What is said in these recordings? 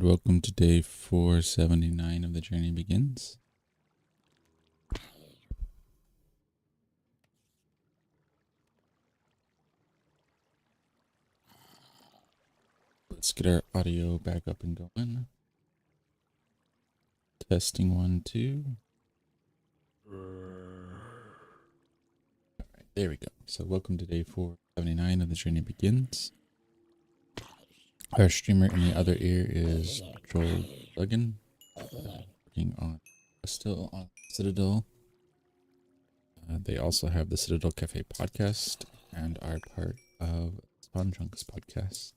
welcome to day 479 of the journey begins. Let's get our audio back up and going. Testing 1, 2. Alright, there we go. So welcome to day 479 of the journey begins. Our streamer in the other ear is Joel Duggan, working on still on Citadel. They also have the Citadel Cafe podcast and are part of Spawn Chunks podcast.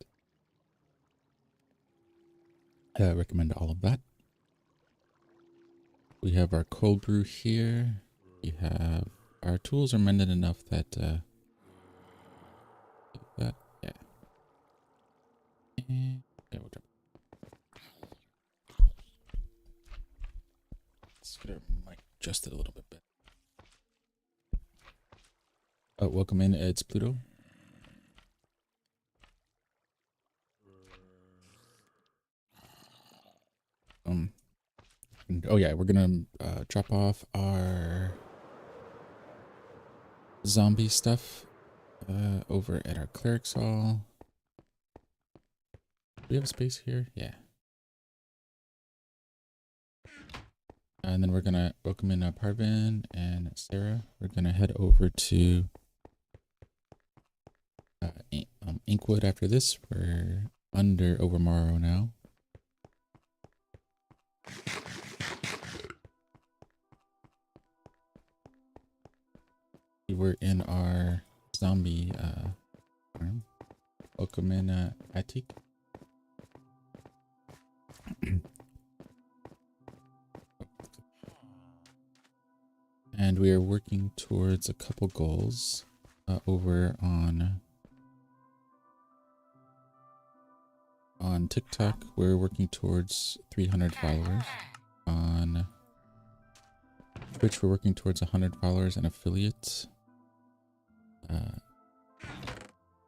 I recommend all of that. We have our cold brew here. We have our tools are mended enough that yeah. And, yeah, we'll drop. Let's get our mic adjusted a little bit better. Oh, welcome in, it's Pluto. Oh yeah, we're gonna drop off our zombie stuff over at our cleric's hall. Do we have a space here? Yeah. And then we're gonna welcome in Parvin and Sarah. We're gonna head over to Inkwood after this. We're under Overmorrow now. We're in our zombie farm. Welcome in Atik. And we are working towards a couple goals over on TikTok. We're working towards 300 followers. On Twitch, we're working towards 100 followers and affiliates. I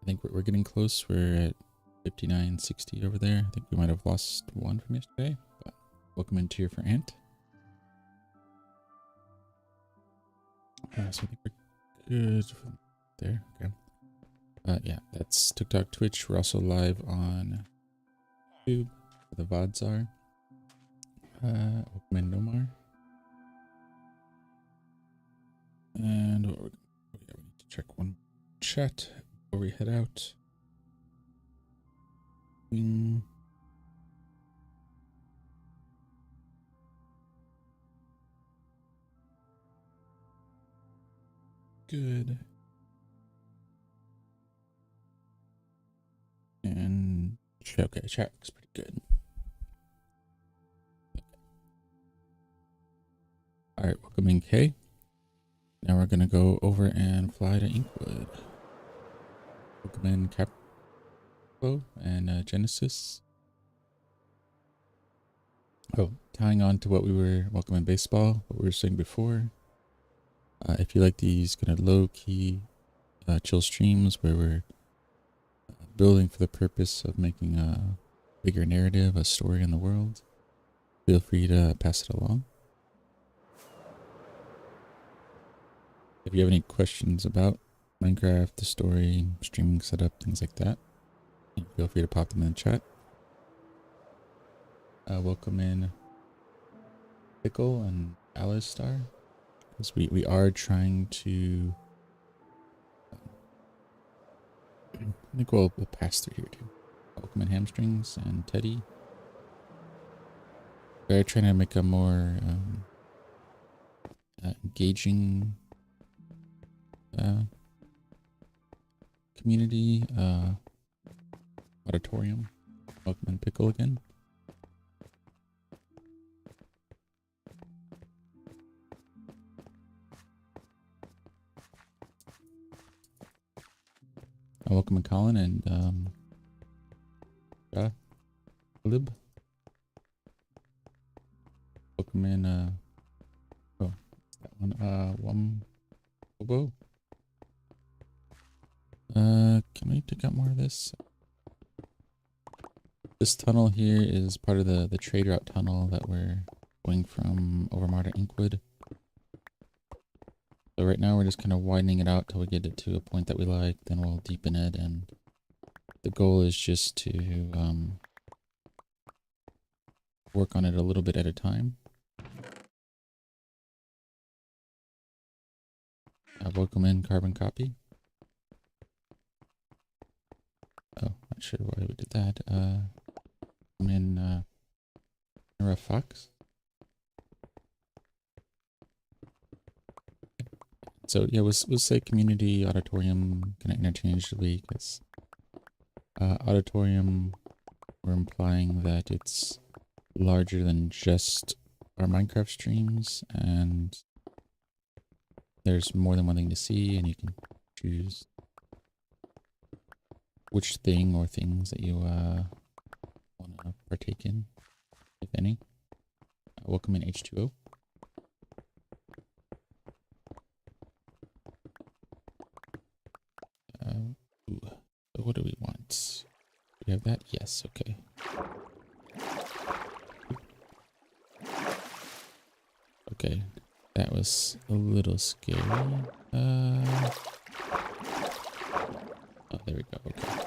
think we're getting close. We're at 5960 over there. I think we might have lost one from yesterday, but welcome into your for Ant. So I think we're good from there. Okay. Yeah, that's TikTok, Twitch. We're also live on YouTube. The VODs are. Welcome in Nomar. And we need to check one chat before we head out. Good. And okay, chat looks pretty good. All right, welcome in Kay. Now we're gonna go over and fly to Inkwood. Welcome in Capo and Genesis. Oh, tying on to what we were welcome in baseball, what we were saying before. If you like these kind of low-key, chill streams where we're building for the purpose of making a bigger narrative, a story in the world, feel free to pass it along. If you have any questions about Minecraft, the story, streaming setup, things like that, feel free to pop them in the chat. Welcome in Pickle and Alistar, because we are trying to. I think we'll pass through here too. Welcome in Hamstrings and Teddy. We're trying to make a more engaging community auditorium. Welcome in Pickle again. Welcome in Colin and Lib. Welcome in oh, that one Wumbo. Can we take out more of this? This tunnel here is part of the trade route tunnel that we're going from Overmorrow to Inkwood. So right now we're just kind of widening it out till we get it to a point that we like, then we'll deepen it, and the goal is just to work on it a little bit at a time. Welcome in Carbon Copy. Oh, not sure why we did that. I'm in Fox. So yeah, we'll say community auditorium kind of interchangeably, because auditorium, we're implying that it's larger than just our Minecraft streams, and there's more than one thing to see, and you can choose which thing or things that you want to partake in, if any. Welcome in H2O. So what do we want? Do we have that? Yes, okay. Okay, that was a little scary. Oh, there we go, okay.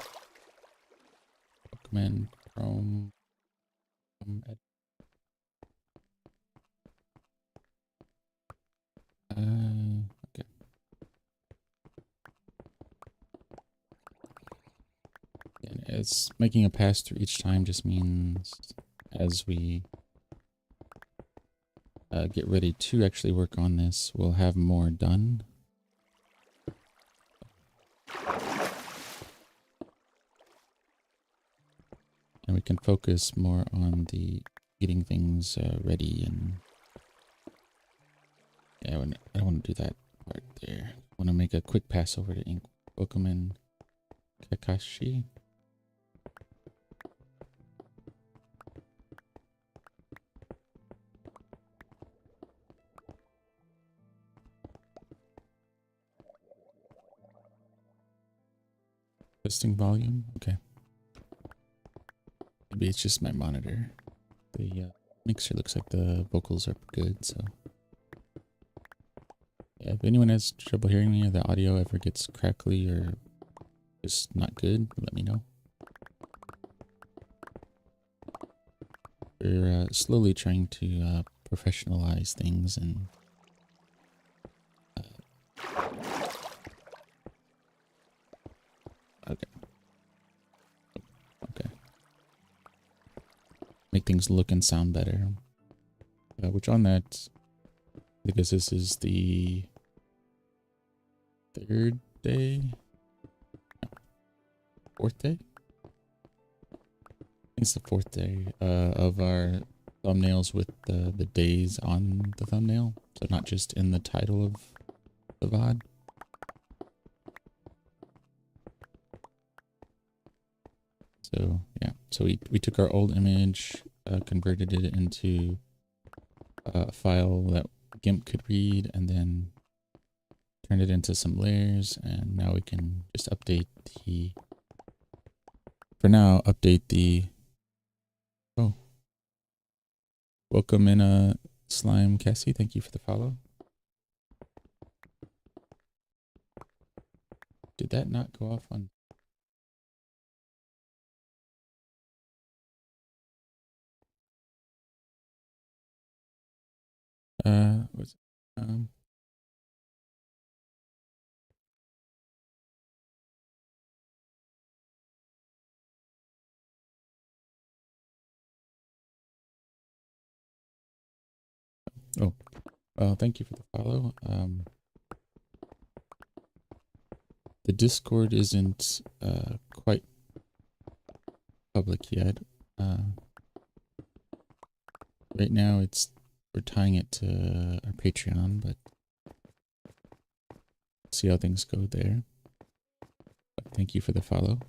Welcome in Chrome. Okay. And it's making a pass through each time just means as we get ready to actually work on this, we'll have more done. And we can focus more on the getting things ready, and yeah, I don't want to do that part there. I want to make a quick pass over to Ink. Welcome in Kakashi. Testing volume, okay. Maybe it's just my monitor. The mixer looks like the vocals are good, so. Yeah, if anyone has trouble hearing me or the audio ever gets crackly or just not good, let me know. We're slowly trying to professionalize things and okay. Make things look and sound better. Which on that, because this is the third day? No, fourth day? I think it's the fourth day of our thumbnails with the days on the thumbnail. So not just in the title of the VOD. So yeah, so we took our old image, converted it into a file that GIMP could read, and then turned it into some layers, and now we can just update the, for now, update the, oh, welcome in Slime Cassie, thank you for the follow. Did that not go off on? Was it, oh, well, thank you for the follow. The Discord isn't quite public yet. Right now we're tying it to our Patreon, but see how things go there. But thank you for the follow.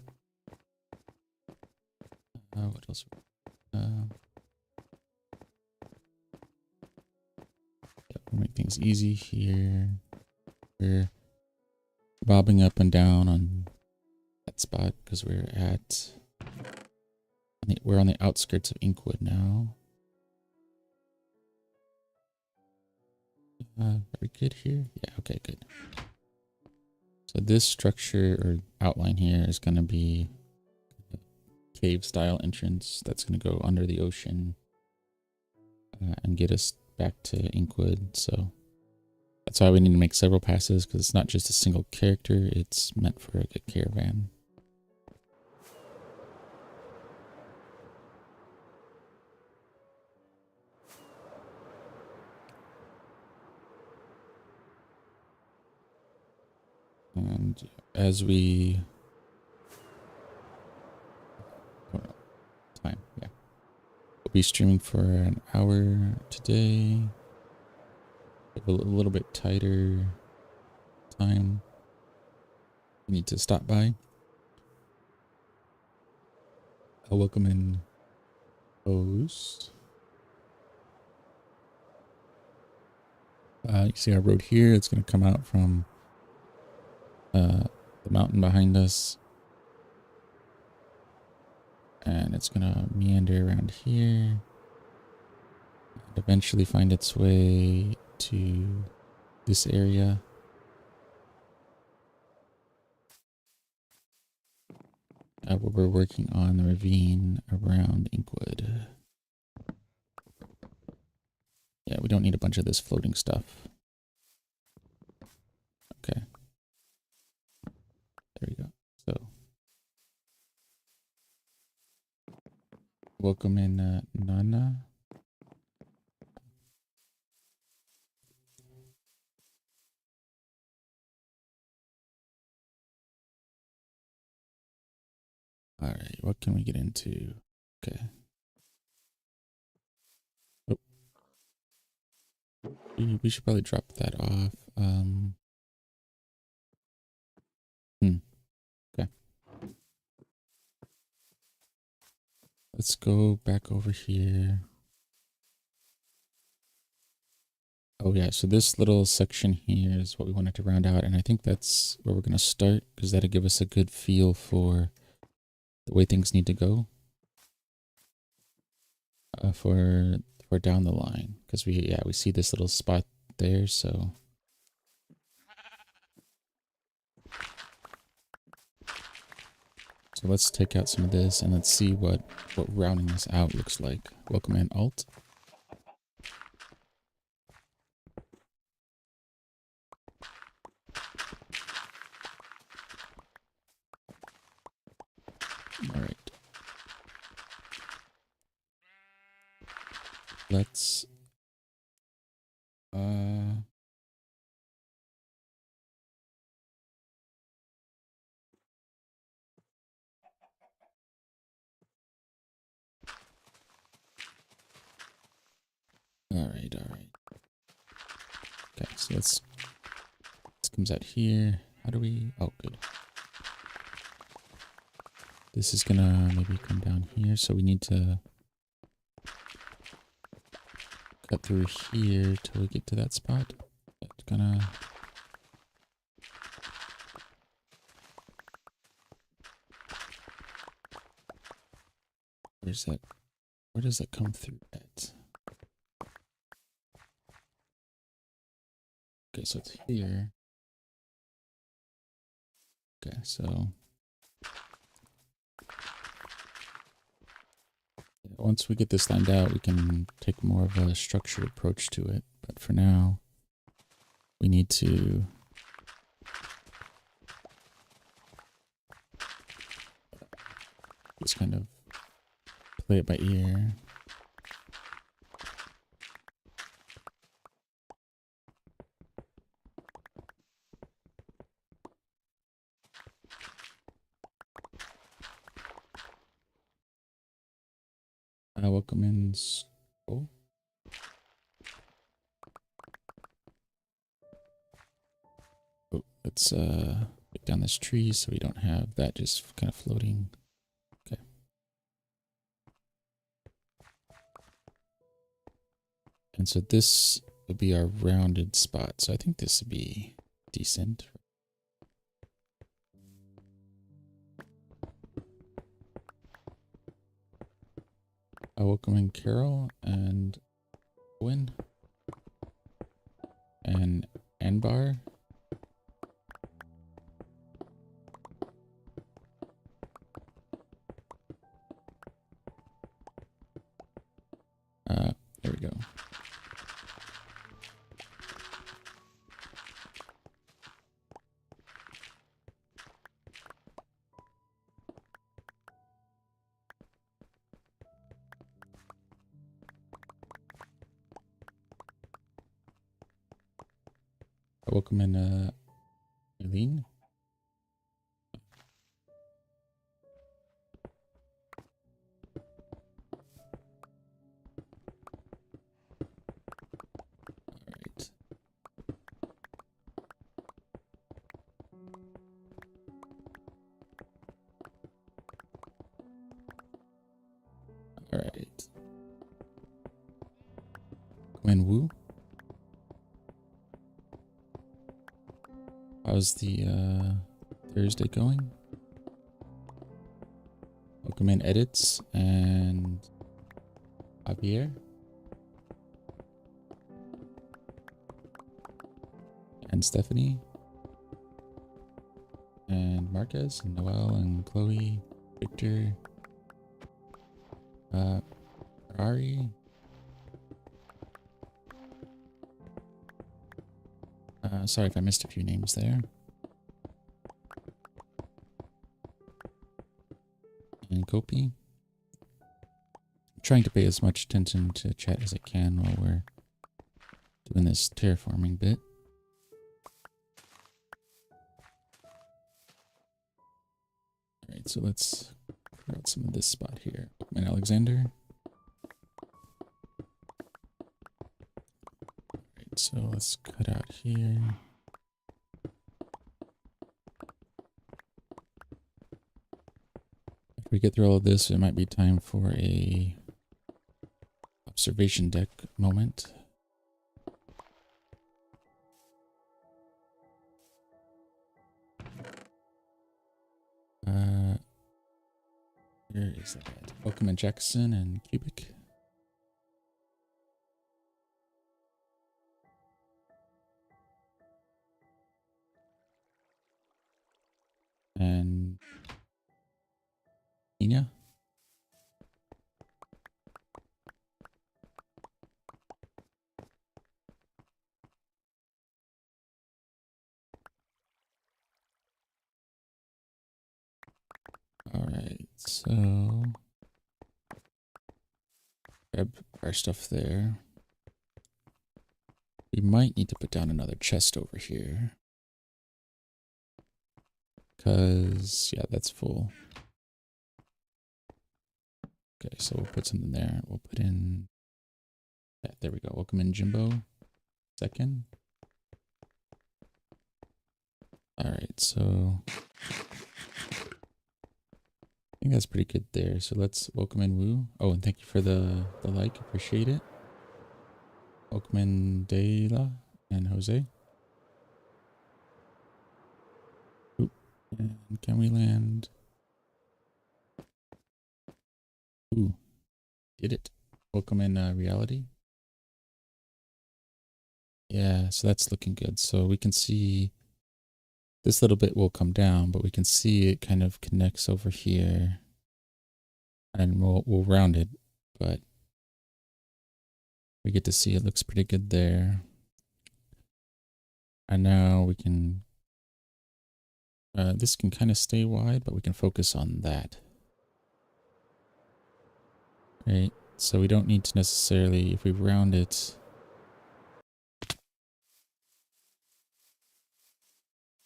What else? We'll make things easy here. We're bobbing up and down on that spot because we're at We're on the outskirts of Inkwood now. Are we good here? Yeah, okay, good. So this structure or outline here is going to be a cave style entrance that's going to go under the ocean and get us back to Inkwood. So that's why we need to make several passes, because it's not just a single character, it's meant for like a caravan. And as we time, yeah. We'll be streaming for an hour today. A little bit tighter time. You need to stop by. I'll welcome in host. You see our road here. It's going to come out from the mountain behind us. And it's going to meander around here. And eventually find its way to this area. Where we're working on the ravine around Inkwood. Yeah, we don't need a bunch of this floating stuff. Okay. There we go. So, welcome in Nana. All right, what can we get into? Okay. Oh. We should probably drop that off. Okay. Let's go back over here. Oh yeah, so this little section here is what we wanted to round out, and I think that's where we're going to start, because that'll give us a good feel for the way things need to go for down the line, because we see this little spot there. So let's take out some of this and let's see what rounding this out looks like. Welcome in Alt. All right. Let's all right. Okay, so this comes out here. How do we? Oh, good. This is gonna maybe come down here, so we need to cut through here till we get to that spot. It's gonna. Where's that? Where does that come through at? Okay, so it's here. Okay, so once we get this lined out, we can take more of a structured approach to it. But for now, we need to just kind of play it by ear. Welcome in. Oh. Let's take down this tree so we don't have that just kind of floating. Okay. And so this would be our rounded spot. So I think this would be decent. welcome in Carol and Owen and Anbar. There we go. Welcome in, Eileen. Alright. Alright. Gwen Wu. How's the Thursday going? Welcome in Edits and Javier. And Stephanie. And Marquez and Noel and Chloe. Victor. Ferrari. Sorry if I missed a few names there. And Kopi. I'm trying to pay as much attention to chat as I can while we're doing this terraforming bit. Alright, so let's figure out some of this spot here. And Alexander. Alright, so let's cut out here. If we get through all of this, it might be time for a observation deck moment. Where is that? Welcome in Jackson and Cubic. And Ina. Alright, so grab our stuff there. We might need to put down another chest over here. Because, yeah, that's full. Okay, so we'll put something there. We'll put in that. There we go. Welcome in Jimbo. Second. Alright, so I think that's pretty good there. So let's welcome in Woo. Oh, and thank you for the like. Appreciate it. Welcome in Dela and Jose. Oop. And can we land? Ooh, did it. Welcome in Reality. Yeah, so that's looking good. So we can see this little bit will come down, but we can see it kind of connects over here. And we'll round it, but we get to see it looks pretty good there. And now we can, this can kind of stay wide, but we can focus on that. Right, so we don't need to necessarily, if we round it,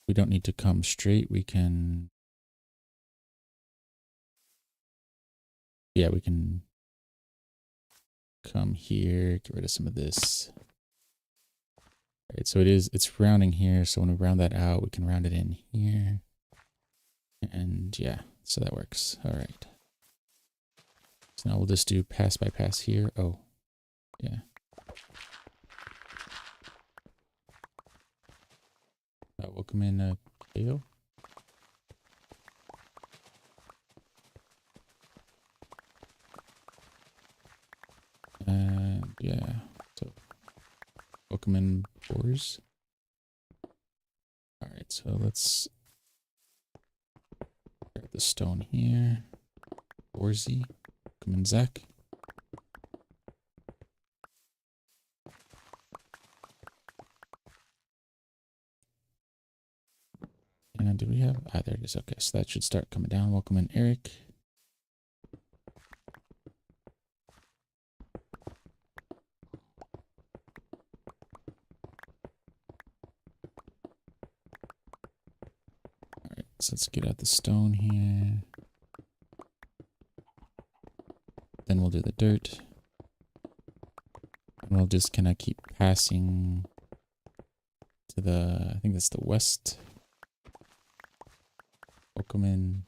we don't need to come straight. We can, yeah, we can come here, get rid of some of this. All right, so it's rounding here. So when we round that out, we can round it in here. And yeah, so that works. All right. So now we'll just do pass by pass here. Oh, yeah. Welcome in, Kale. Welcome in Boars. Alright, so let's grab the stone here. Borsy. Welcome in Zach. And do we have... Ah, there it is. Okay, so that should start coming down. Welcome in Eric. Alright, so let's get out the stone here. Then we'll do the dirt. And we'll just kind of keep passing to the... I think that's the west. Welcome in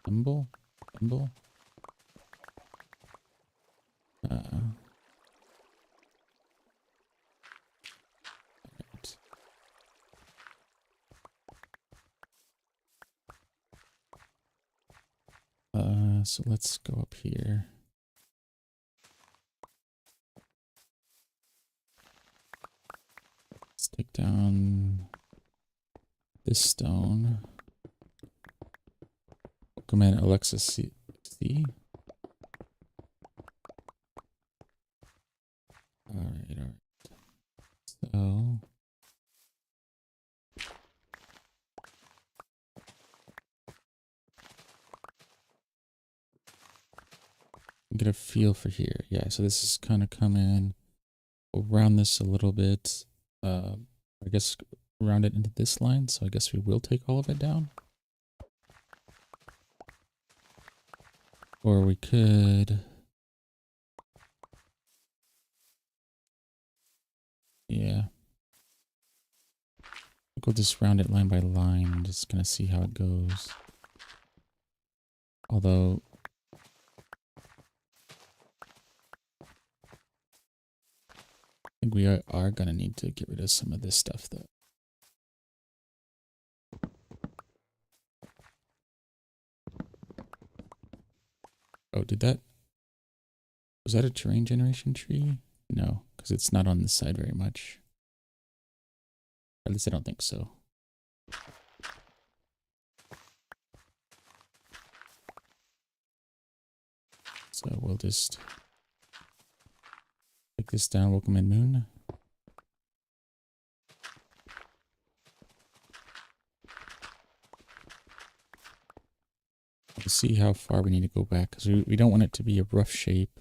Thimble. Thimble. So let's go up here. Let's take down this stone. Welcome in Alexa C. Alright. So get a feel for here. Yeah, so this is kind of coming. We'll round this a little bit. I guess round it into this line. So I guess we will take all of it down. Or we could... Yeah. I think we'll just round it line by line and just kind of see how it goes. Although... I think we are going to need to get rid of some of this stuff, though. Oh, did that... Was that a terrain generation tree? No, because it's not on this side very much. At least I don't think so. So we'll just take this down. Welcome in, Moon. We'll see how far we need to go back, because we don't want it to be a rough shape.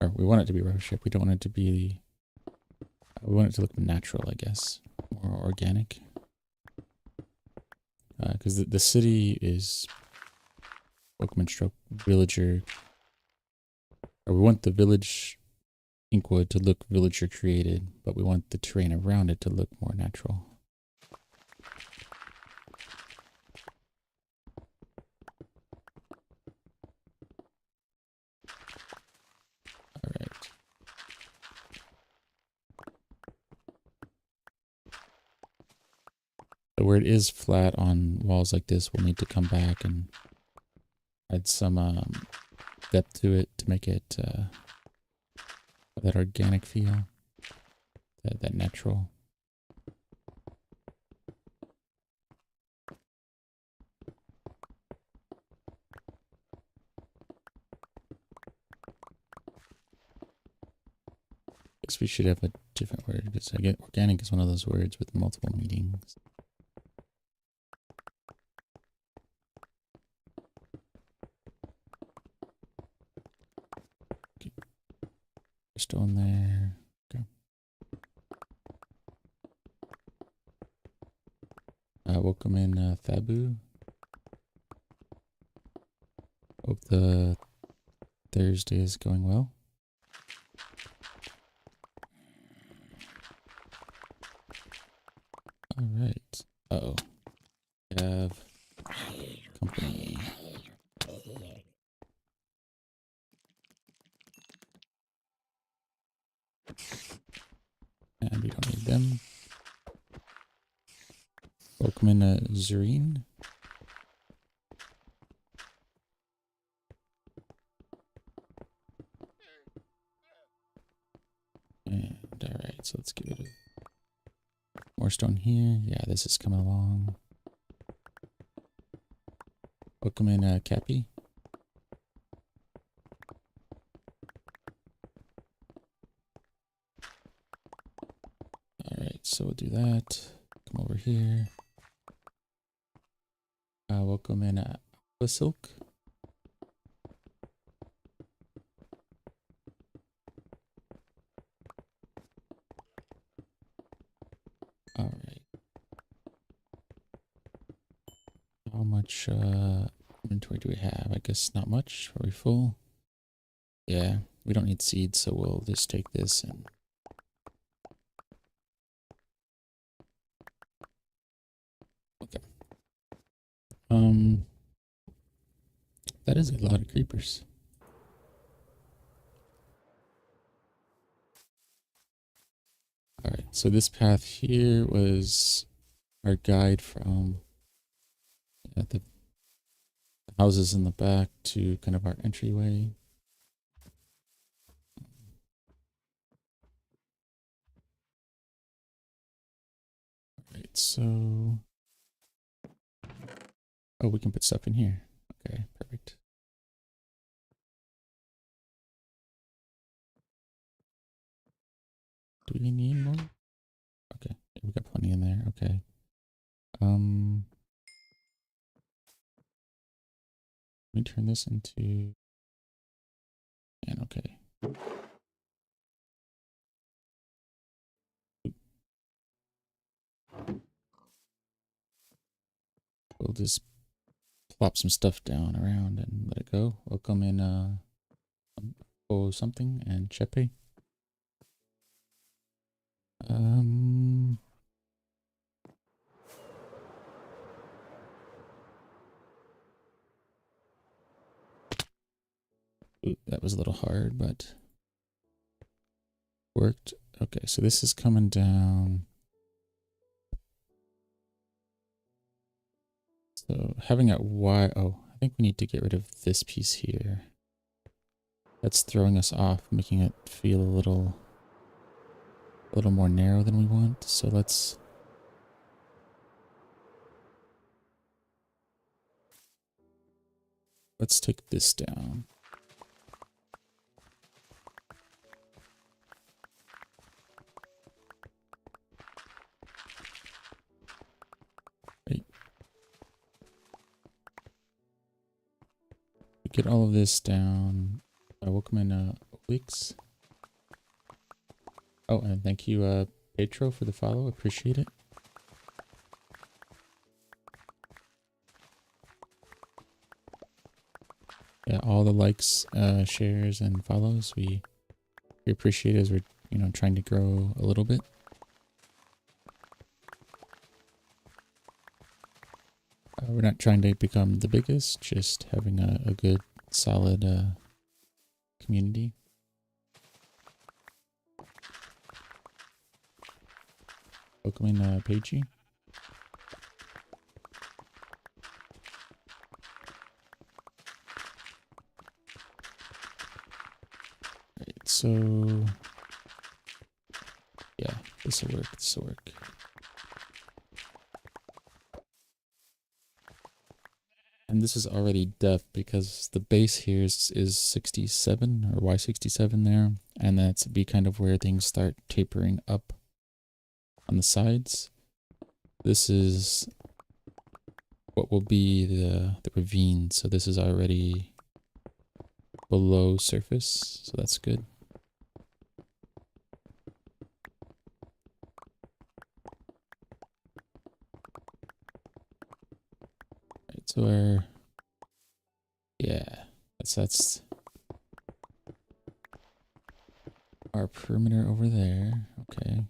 Or we want it to be a rough shape. We don't want it to be... we want it to look natural, I guess. More organic. Because the city is... Welcome in Stroke Villager. Or we want the village Inkwood to look villager created, but we want the terrain around it to look more natural. Alright. So where it is flat on walls like this, we'll need to come back and add some depth to it to make it that organic feel, that natural. Guess we should have a different word, because I get organic is one of those words with multiple meanings. Okay. Stone there. Okay. Welcome in Thabu. Hope the Thursday is going well. Alright. Uh-oh. We have company. And we don't need them. Welcome in Zureen. And Alright, so let's get rid of more stone here. Yeah, this is coming along. Welcome in, Cappy. Alright, so we'll do that. Come over here. Welcome in, Aqua Silk. Alright. How much inventory do we have? I guess not much. Are we full? Yeah, we don't need seeds, so we'll just take this and... Okay. That is a lot of creepers. Alright, so this path here was our guide from the houses in the back to kind of our entryway. Alright, so... Oh, we can put stuff in here. Okay, perfect. Do we need more? Okay, we got plenty in there. Okay. Let me turn this into... And okay. We'll just plop some stuff down around and let it go. Welcome in, oh something and Chepe. Ooh, that was a little hard, but worked. Okay, so this is coming down. So having a Y, oh, I think we need to get rid of this piece here. That's throwing us off, making it feel a little more narrow than we want. So let's take this down. Right. Get all of this down. Welcome in, Obliques. Oh, and thank you, Petro, for the follow. Appreciate it. Yeah, all the likes, shares, and follows we appreciate as we're trying to grow a little bit. We're not trying to become the biggest, just having a good, solid community. Welcome in, Pagey. Right, so yeah, this will work. This will work. And this is already depth because the base here is 67 or Y67 there, and that's be kind of where things start tapering up on the sides. This is what will be the ravine, so this is already below surface, so that's good. Right, so that's our perimeter over there. Okay.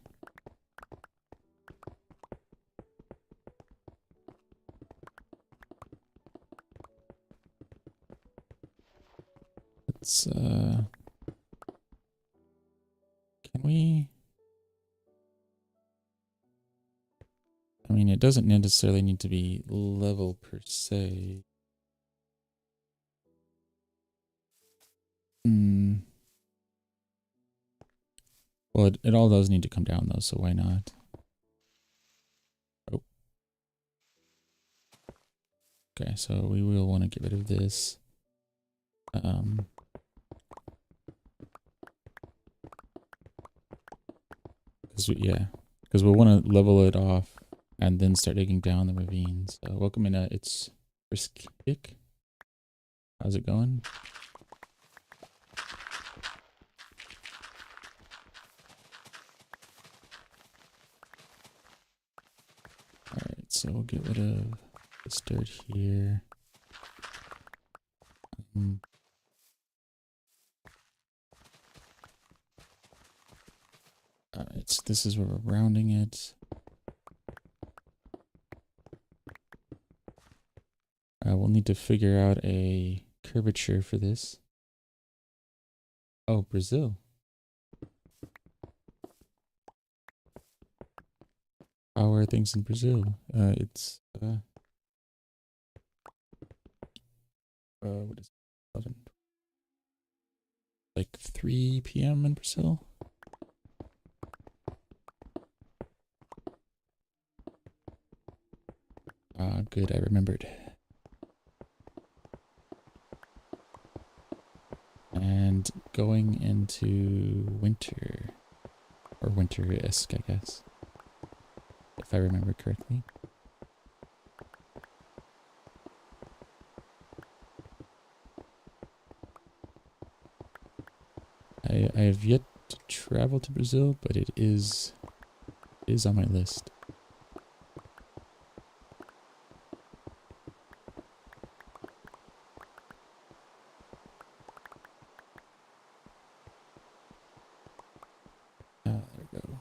Let's can we? I mean, it doesn't necessarily need to be level per se. Well, it all does need to come down though, so why not? Oh. Okay, so we will want to get rid of this. Because we'll want to level it off and then start digging down the ravines. So welcome in, it's Brisk Kick. How's it going? Alright, so we'll get rid of this dirt here. Alright, so this is where we're rounding it. We'll need to figure out a curvature for this. Oh, Brazil. How are things in Brazil? It's what is it? 11. Like 3 p.m. in Brazil. Good, I remembered. And going into winter, or winter-esque, I guess, if I remember correctly. I have yet to travel to Brazil, but it is on my list. There we go.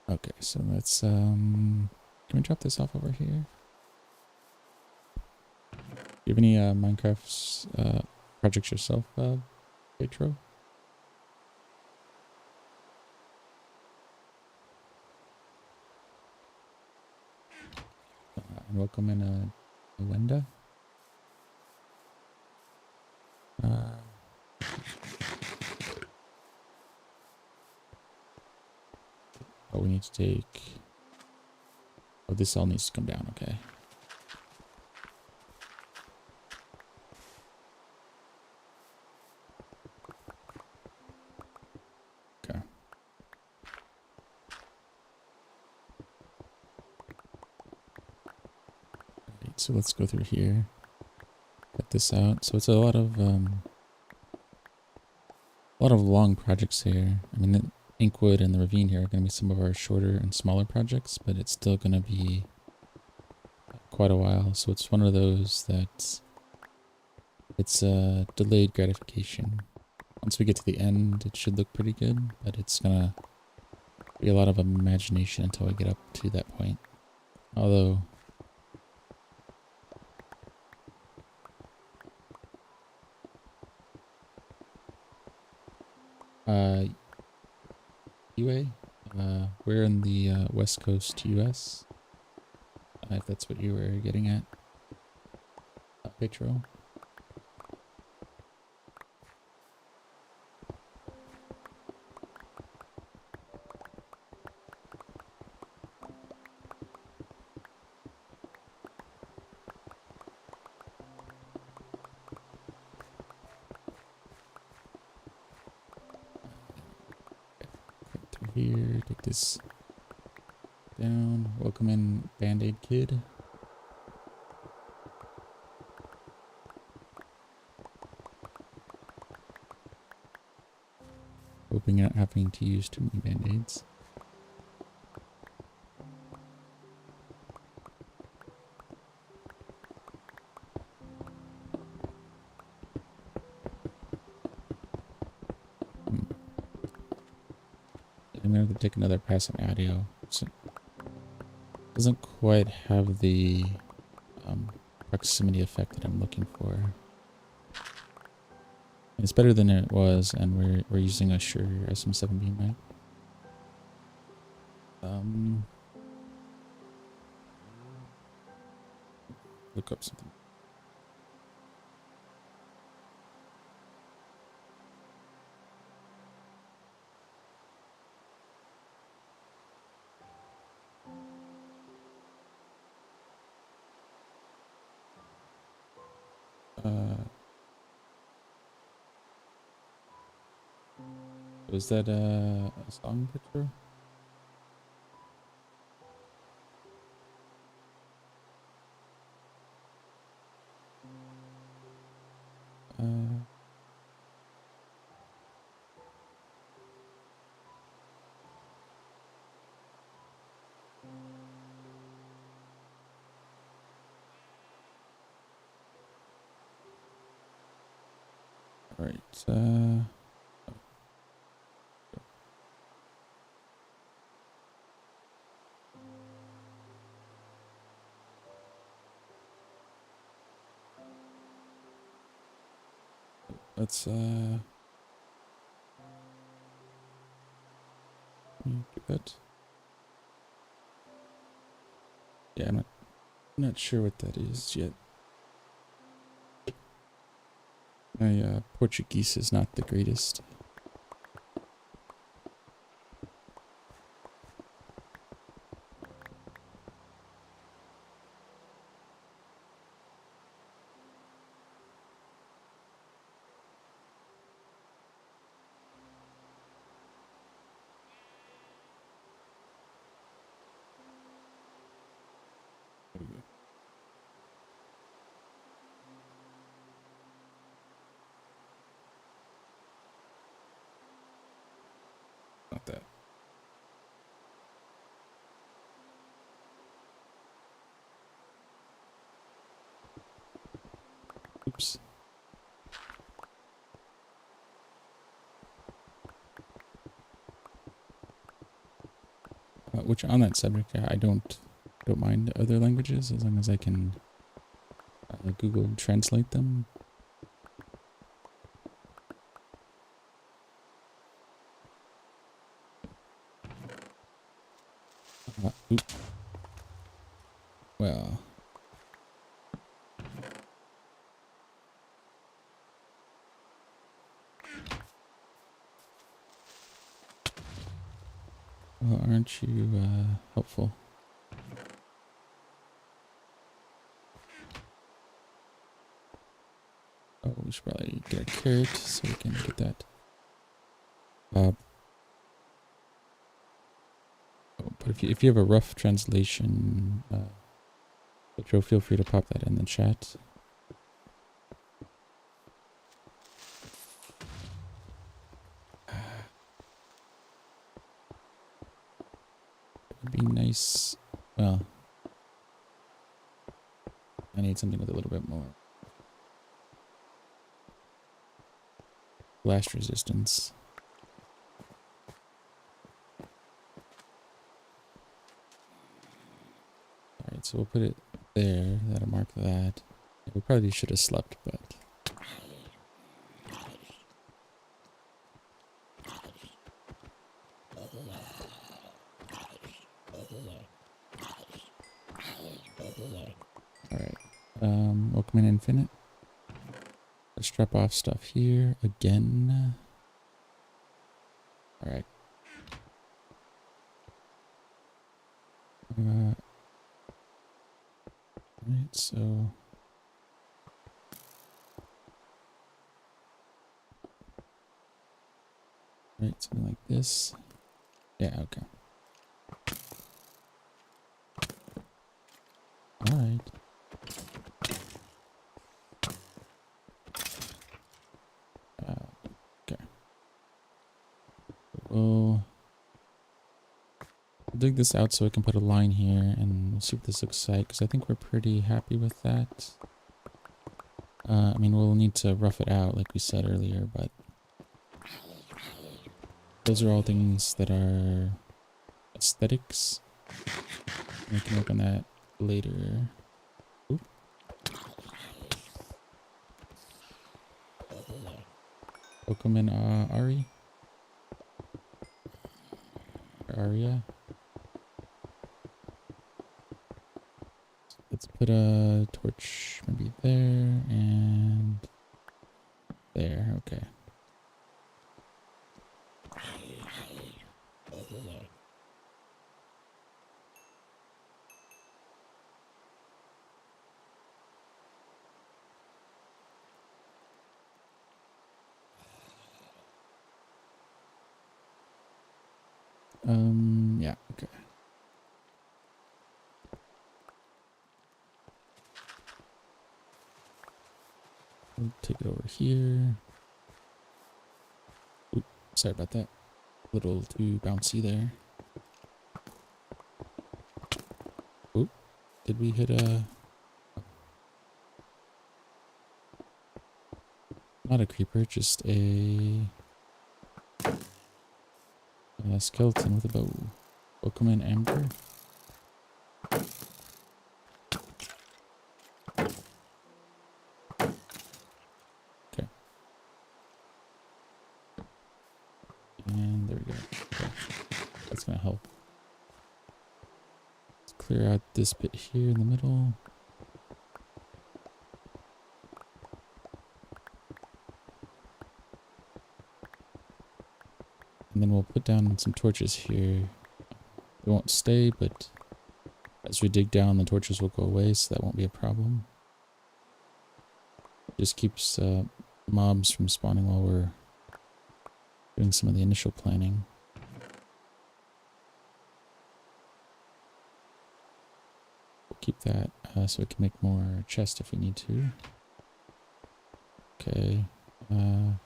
Okay, so let's can we drop this off over here? Do you have any Minecraft projects yourself, Petro? And welcome in Wenda. Oh, we need to take... Oh, this all needs to come down, okay. Okay. Right, so let's go through here. Cut this out. So it's a lot of long projects here. I mean, the Inkwood and the ravine here are going to be some of our shorter and smaller projects, but it's still going to be quite a while. So it's one of those that it's delayed gratification. Once we get to the end, it should look pretty good, but it's going to be a lot of imagination until we get up to that point. Although... UA? We're in the West Coast US. If that's what you were getting at. Petro. Here, take this down. Welcome in, Band-Aid Kid. Hoping you're not having to use too many Band-Aids. I'm gonna have to take another pass on audio. So doesn't quite have the proximity effect that I'm looking for. It's better than it was, and we're using a Shure SM7 beam, right? look up something. Was that a song picture? All right. Let's do that. Yeah, I'm not sure what that is yet. My Portuguese is not the greatest. There we go. Not that. Oops. Which on that subject, I don't mind other languages as long as I can Google translate them. Oop. Well. Well, aren't you helpful? Oh, we should probably get a carrot so we can get that. Oh, but if you have a rough translation, Joe, feel free to pop that in the chat. It'd be nice. Well, I need something with a little bit more blast resistance. Alright, so we'll put it there. That'll mark that. We probably should have slept, but... Alright. Welcome in Infinite. Let's drop off stuff here again. Alright. Alright, so... Right, something like this. Yeah, okay. Alright. Okay. We'll dig this out so I can put a line here and we'll see what this looks like, because I think we're pretty happy with that. I mean, we'll need to rough it out like we said earlier, but those are all things that are aesthetics. We can work on that later. Oop. Welcome in, Ari. Or Aria. Let's put a torch maybe there and there. Okay. Yeah, okay. We'll take it over here. Oop, sorry about that. A little too bouncy there. Oop, did we hit a... Not a creeper, just a skeleton with a bow. Welcome in, Amber. Okay. And there we go. Okay. That's gonna help. Let's clear out this bit here in the middle. And then we'll put down some torches here. They won't stay, but as we dig down, the torches will go away, so that won't be a problem. Just keeps mobs from spawning while we're doing some of the initial planning. We'll keep that so we can make more chests if we need to. Okay. Come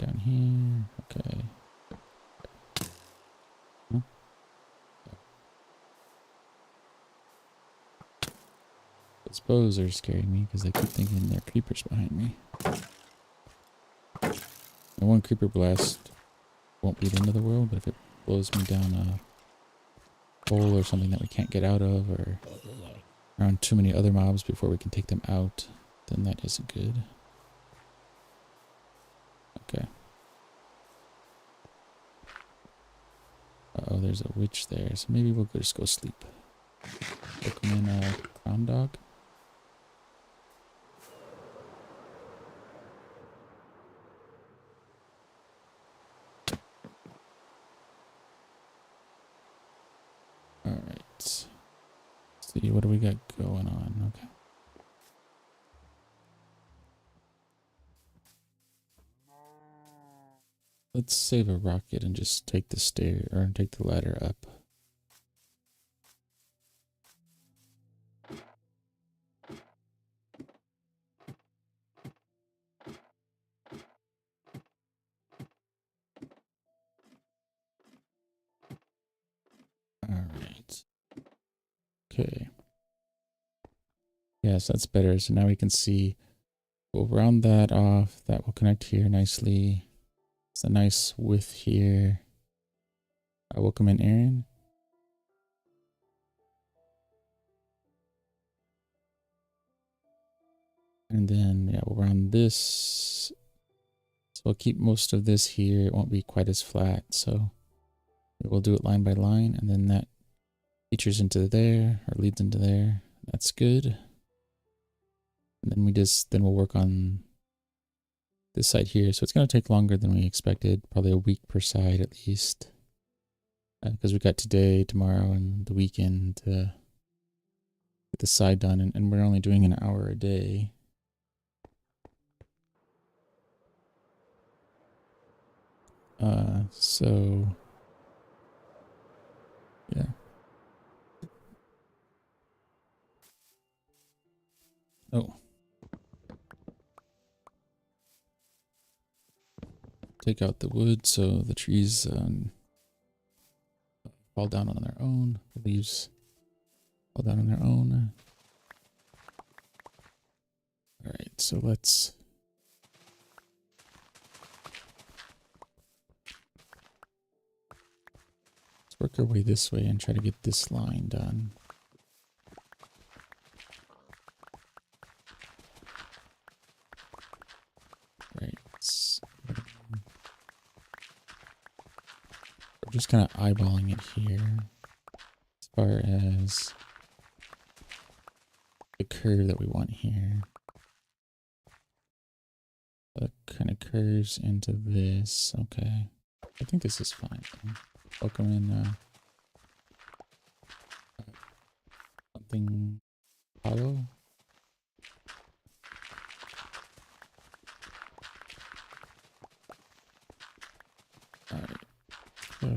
down here. Okay. Huh? Those bows are scaring me because I keep thinking there are creepers behind me. And one creeper blast won't be the end of the world, but if it blows me down a hole or something that we can't get out of, or around too many other mobs before we can take them out, then that isn't good. Okay. Uh-oh, there's a witch there, so maybe we'll just go sleep. Welcome in, Crown Dog. Alright. See, what do we got going on? Okay. Let's save a rocket and just take the stair, or take the ladder up. Alright. Okay. Yes, that's better. So now we can see. We'll round that off. That will connect here nicely. It's a nice width here. Welcome in, Aaron. And then, yeah, we'll round this. So we'll keep most of this here. It won't be quite as flat. So we'll do it line by line. And then that features into there, or leads into there. That's good. And then we'll work on this side here. So it's going to take longer than we expected. Probably a week per side at least. Because we got today, tomorrow, and the weekend to get the side done. And we're only doing an hour a day. So yeah. Oh. Take out the wood so the trees fall down on their own. The leaves fall down on their own. Alright, so let's work our way this way and try to get this line done. Right. we're just kind of eyeballing it here as far as the curve that we want here. That kind of curves into this. Okay. I think this is fine. Welcome in something hollow. Alright. So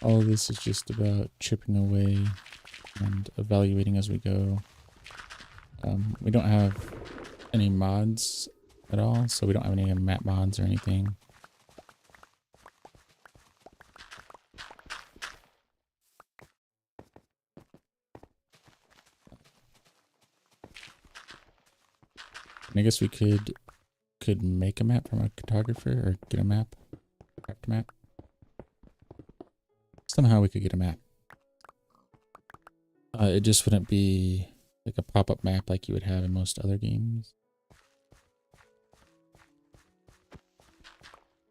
all of this is just about chipping away and evaluating as we go. We don't have any mods at all, so we don't have any map mods or anything. And I guess we could make a map from a cartographer or get a map, craft a map. Somehow we could get a map. It just wouldn't be like a pop-up map like you would have in most other games.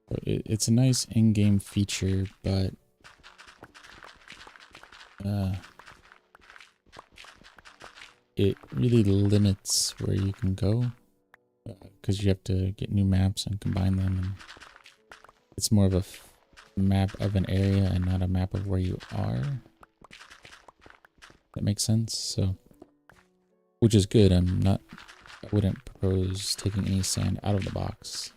So it's a nice in-game feature, but it really limits where you can go because you have to get new maps and combine them. And it's more of a map of an area and not a map of where you are. That makes sense. So, which is good. I wouldn't propose taking any sand out of the box.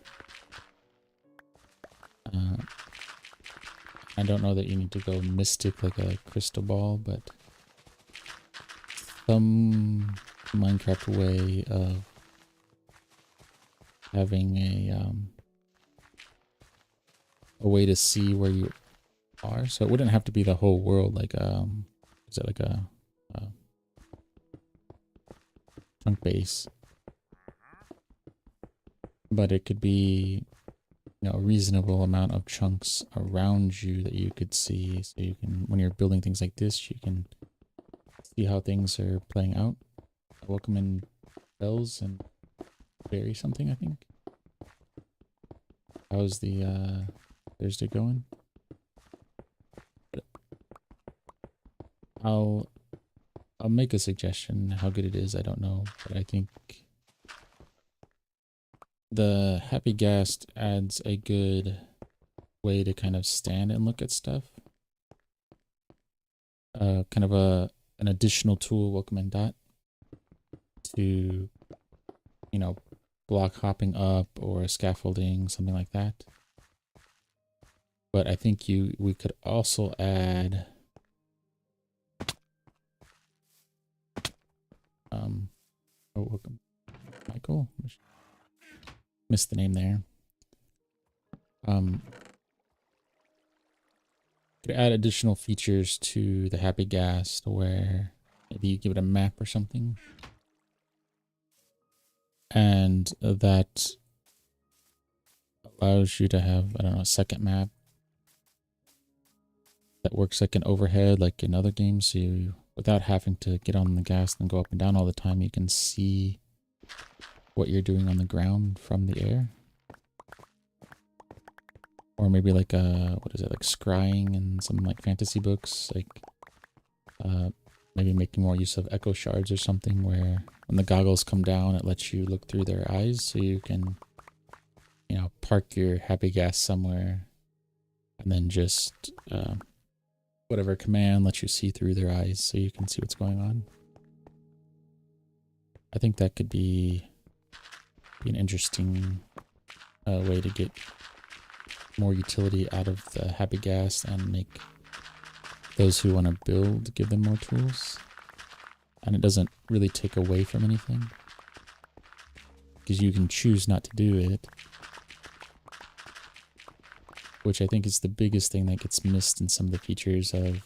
I don't know that you need to go mystic like a crystal ball, but some Minecraft way of having a way to see where you are. So it wouldn't have to be the whole world, like is it like a chunk base? But it could be, a reasonable amount of chunks around you that you could see, so you can, when you're building things like this, you can see how things are playing out. Welcome in bells and berry something, I think. How's the Thursday going? I'll make a suggestion. How good it is, I don't know, but I think the Happy Ghast adds a good way to kind of stand and look at stuff. Kind of an additional tool, welcome in dot, to, block hopping up or scaffolding, something like that. But I think we could also add oh, welcome Michael. Missed the name there. Could add additional features to the Happy Ghast where maybe you give it a map or something. And that allows you to have, I don't know, a second map that works like an overhead, like in other games. So you, without having to get on the ghast and go up and down all the time, you can see what you're doing on the ground from the air. Or maybe like what is it, like scrying in some like fantasy books, like maybe making more use of echo shards or something, where when the goggles come down, it lets you look through their eyes, so you can, park your Happy Ghast somewhere and then just whatever command lets you see through their eyes so you can see what's going on. I think that could be an interesting way to get more utility out of the Happy Ghast and make those who want to build, give them more tools. And it doesn't really take away from anything, because you can choose not to do it, which I think is the biggest thing that gets missed in some of the features of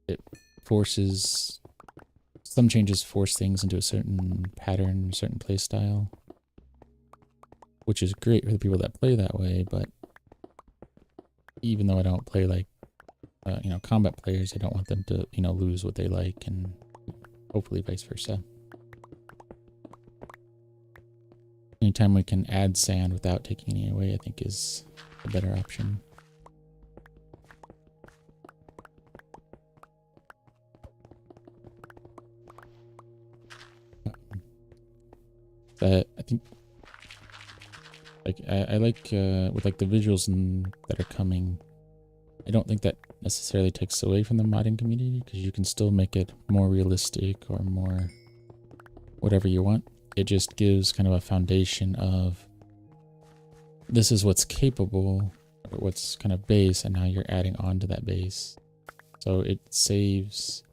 it forces, some changes force things into a certain pattern, a certain play style, which is great for the people that play that way. But even though I don't play like combat players, I don't want them to lose what they like, and hopefully vice versa. anytime we can add sand without taking any away, I think is a better option. But I think, like, I like with like the visuals that are coming. I don't think that necessarily takes away from the modding community, because you can still make it more realistic or more whatever you want. It just gives kind of a foundation of this is what's capable, or what's kind of base, and now you're adding on to that base. So it saves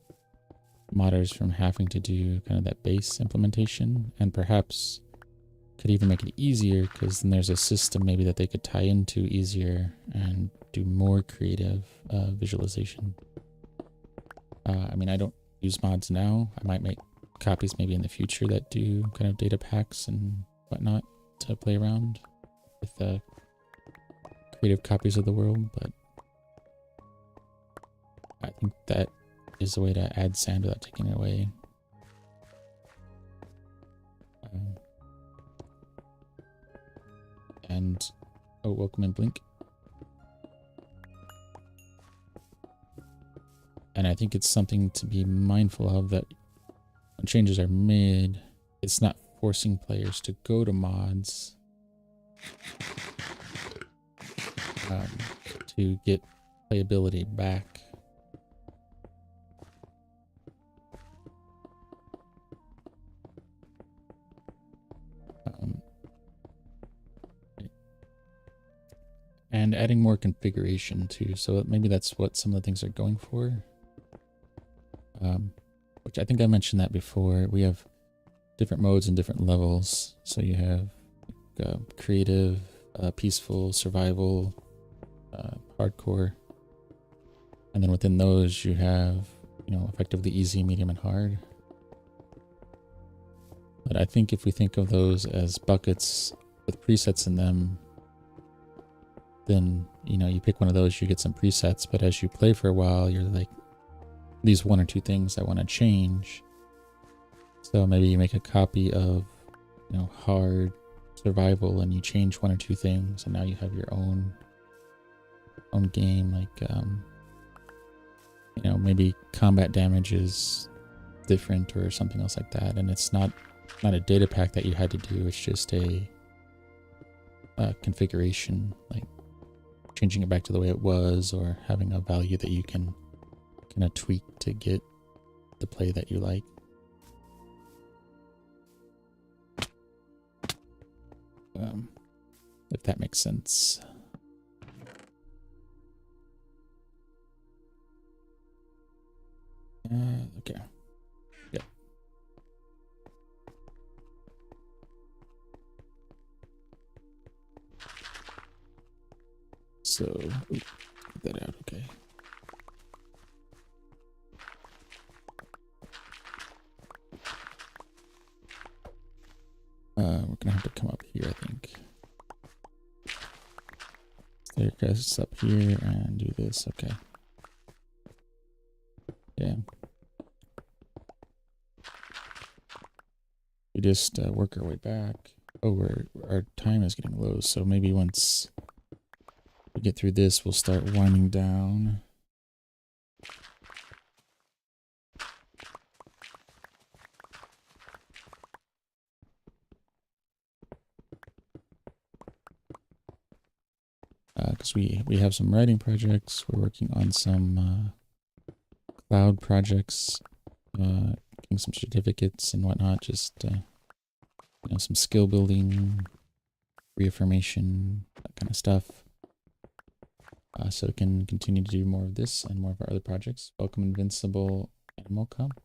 modders from having to do kind of that base implementation, and perhaps could even make it easier, because then there's a system maybe that they could tie into easier and do more creative visualization. I mean, I don't use mods now. I might make copies maybe in the future that do kind of data packs and whatnot to play around with creative copies of the world, but I think that is a way to add sand without taking it away. And oh, welcome in, Blink. And I think it's something to be mindful of, that when changes are made, it's not forcing players to go to mods to get playability back. And adding more configuration too, so maybe that's what some of the things are going for. Which I think I mentioned that before. We have different modes and different levels. So you have creative, peaceful, survival, hardcore, and then within those you have, you know, effectively easy, medium, and hard. But I think if we think of those as buckets with presets in them, then, you know, you pick one of those, you get some presets, but as you play for a while, you're like, these one or two things I want to change. So maybe you make a copy of, you know, hard survival, and you change one or two things, and now you have your own game. Like, you know, maybe combat damage is different or something else like that, and it's not a data pack that you had to do. It's just a configuration, like changing it back to the way it was, or having a value that you can kind of tweak to get the play that you like. If that makes sense. Okay. Yeah. So, get that out, okay. We're gonna have to come up here, I think. Staircase up here and do this, okay. Yeah. We just work our way back. Oh, our time is getting low, so maybe once we get through this, we'll start winding down. Because we have some writing projects. We're working on some cloud projects, getting some certificates and whatnot. Just you know, some skill building, reaffirmation, that kind of stuff. So we can continue to do more of this and more of our other projects. Welcome Invincible Animal Comp.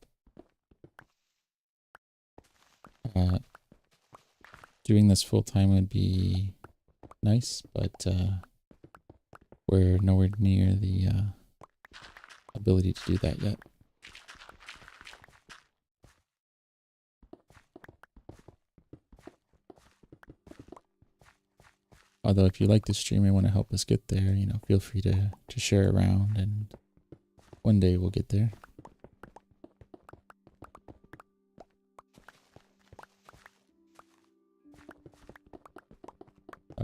Doing this full time would be nice, but we're nowhere near the ability to do that yet. Although if you like the stream and want to help us get there, you know, feel free to share around, and one day we'll get there.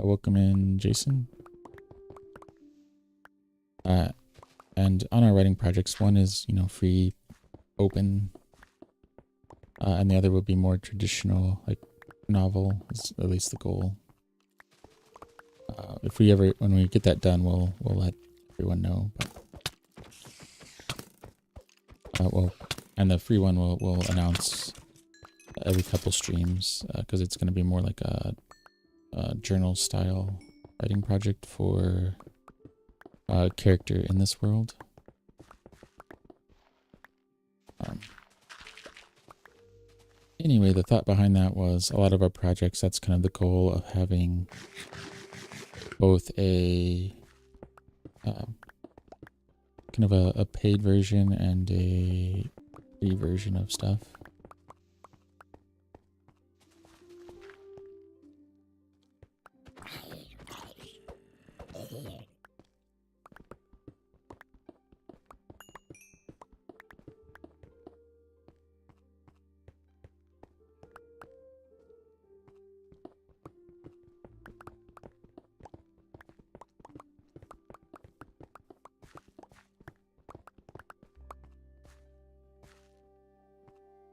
Welcome in, Jason. And on our writing projects, one is, you know, free, open, and the other will be more traditional, like novel, is at least the goal. If we ever, when we get that done, we'll let everyone know. But, well, and the free one we'll announce every couple streams, because it's going to be more like a journal style writing project for a character in this world. Anyway, the thought behind that was a lot of our projects, that's kind of the goal of having both a kind of a paid version and a free version of stuff.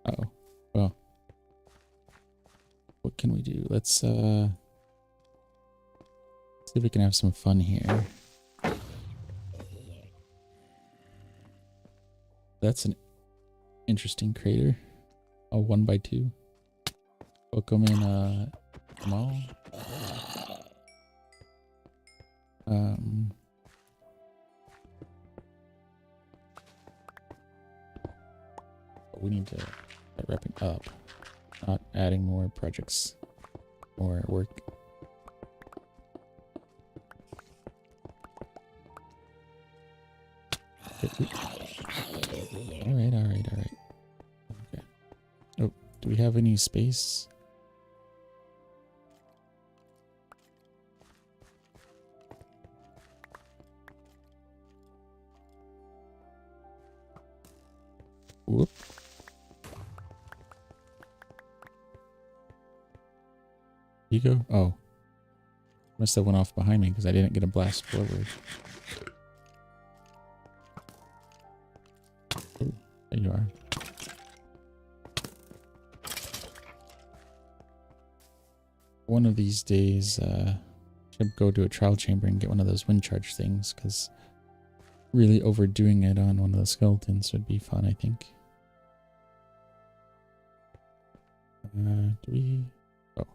Oh, well, what can we do? Let's see if we can have some fun here. That's an interesting crater. A 1x2. Welcome in, Jamal. We need to start wrapping up, not adding more projects, more work. All right. Okay. Oh, do we have any space? Whoop. You go? Oh. Must have went off behind me because I didn't get a blast forward. Oh, there you are. One of these days, should go to a trial chamber and get one of those wind charge things, because really overdoing it on one of the skeletons would be fun, I think. Do we... Oh.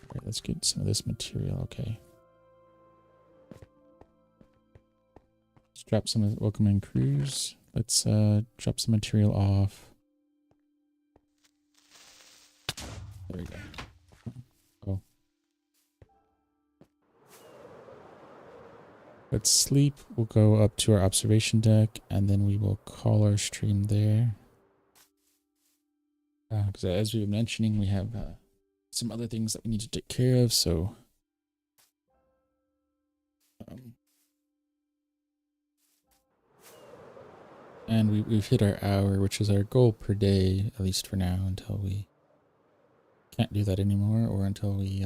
Alright, let's get some of this material, okay. Let's drop some of the welcome in crews. Let's drop some material off. There we go. Oh. Let's sleep. We'll go up to our observation deck, and then we will call our stream there. Because as we were mentioning, we have some other things that we need to take care of, so... and we've hit our hour, which is our goal per day, at least for now, until we can't do that anymore, or until we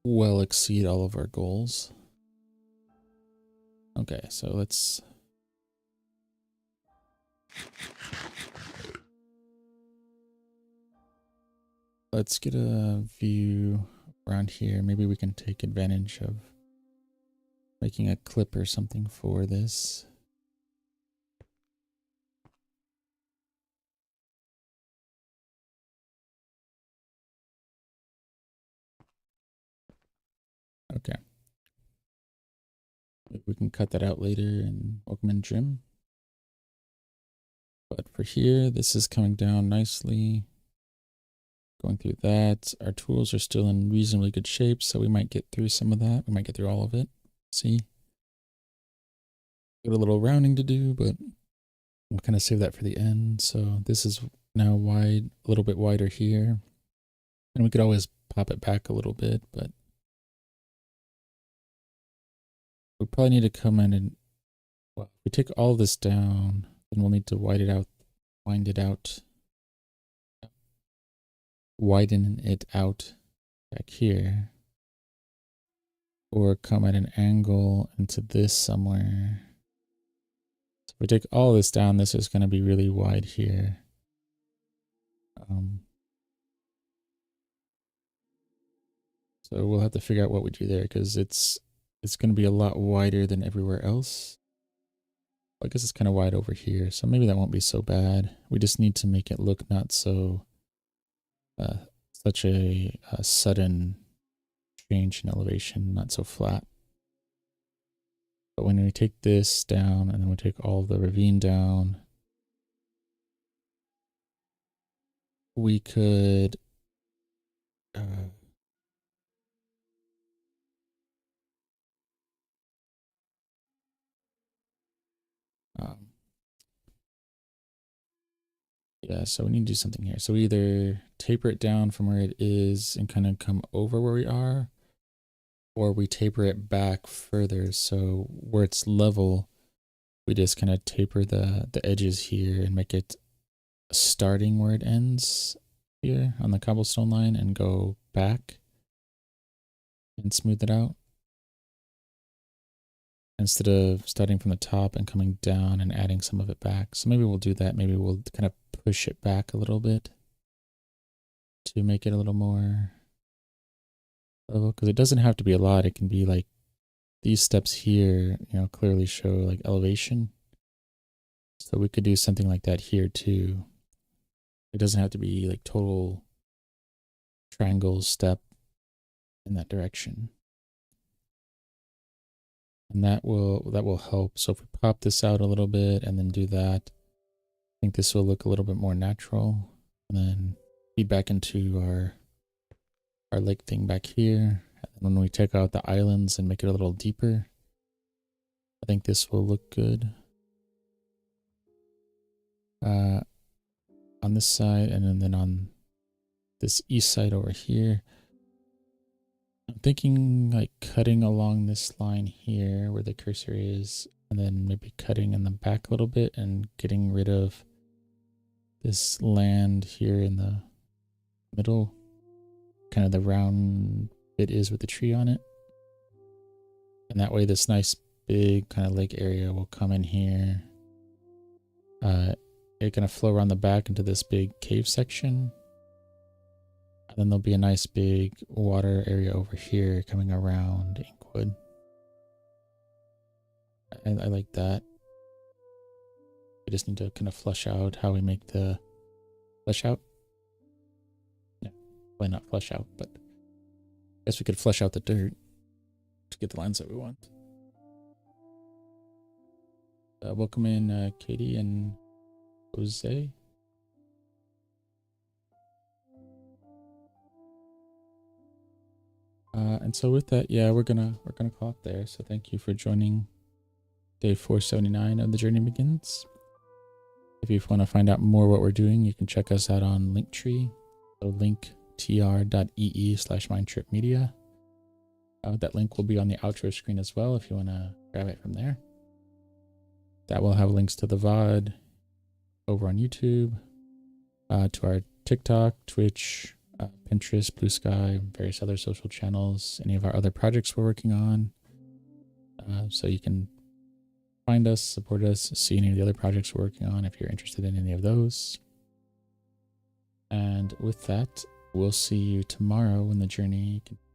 well exceed all of our goals. Okay, so let's get a view around here. Maybe we can take advantage of making a clip or something for this. Okay. Maybe we can cut that out later and welcome in Jim. But for here, this is coming down nicely. Going through that. Our tools are still in reasonably good shape, so we might get through some of that. We might get through all of it. See? Got a little rounding to do, but we'll kind of save that for the end. So this is now wide, a little bit wider here. And we could always pop it back a little bit, but we probably need to come in and Well, if we take all this down, then we'll need to widen it out, widen it out back here, or come at an angle into this somewhere. So if we take all this down, this is going to be really wide here. So we'll have to figure out what we do there, because it's going to be a lot wider than everywhere else. I guess it's kind of wide over here, so maybe that won't be so bad. We just need to make it look not so such a sudden change in elevation, not so flat. But when we take this down and then we take all the ravine down, we could yeah, so we need to do something here. So we either taper it down from where it is and kind of come over where we are, or we taper it back further. So where it's level, we just kind of taper the edges here and make it starting where it ends here on the cobblestone line and go back and smooth it out. Instead of starting from the top and coming down and adding some of it back. So maybe we'll do that. Maybe we'll kind of push it back a little bit to make it a little more level, because it doesn't have to be a lot. It can be like these steps here, you know, clearly show like elevation. So we could do something like that here too. It doesn't have to be like total triangle step in that direction. And that will help. So if we pop this out a little bit and then do that, I think this will look a little bit more natural. And then feed back into our lake thing back here. And when we take out the islands and make it a little deeper, I think this will look good. On this side, and then on this east side over here, I'm thinking like cutting along this line here where the cursor is, and then maybe cutting in the back a little bit and getting rid of this land here in the middle, kind of the round bit is with the tree on it. And that way this nice big kind of lake area will come in here. It kind of flow around the back into this big cave section. And then there'll be a nice big water area over here coming around Inkwood. I like that. We just need to kind of flush out how we make the flesh out. Yeah, probably not flush out, but I guess we could flush out the dirt to get the lines that we want. Welcome in Katie and Jose. And so with that, yeah, we're gonna call it there. So thank you for joining day 479 of The Journey Begins. If you want to find out more what we're doing, you can check us out on Linktree. So linktr.ee/mindtripmedia. That link will be on the outro screen as well if you want to grab it from there. That will have links to the VOD over on YouTube, to our TikTok, Twitch, Pinterest, Blue Sky, various other social channels, any of our other projects we're working on. So you can find us, support us, see any of the other projects we're working on if you're interested in any of those. And with that, we'll see you tomorrow when the journey continues.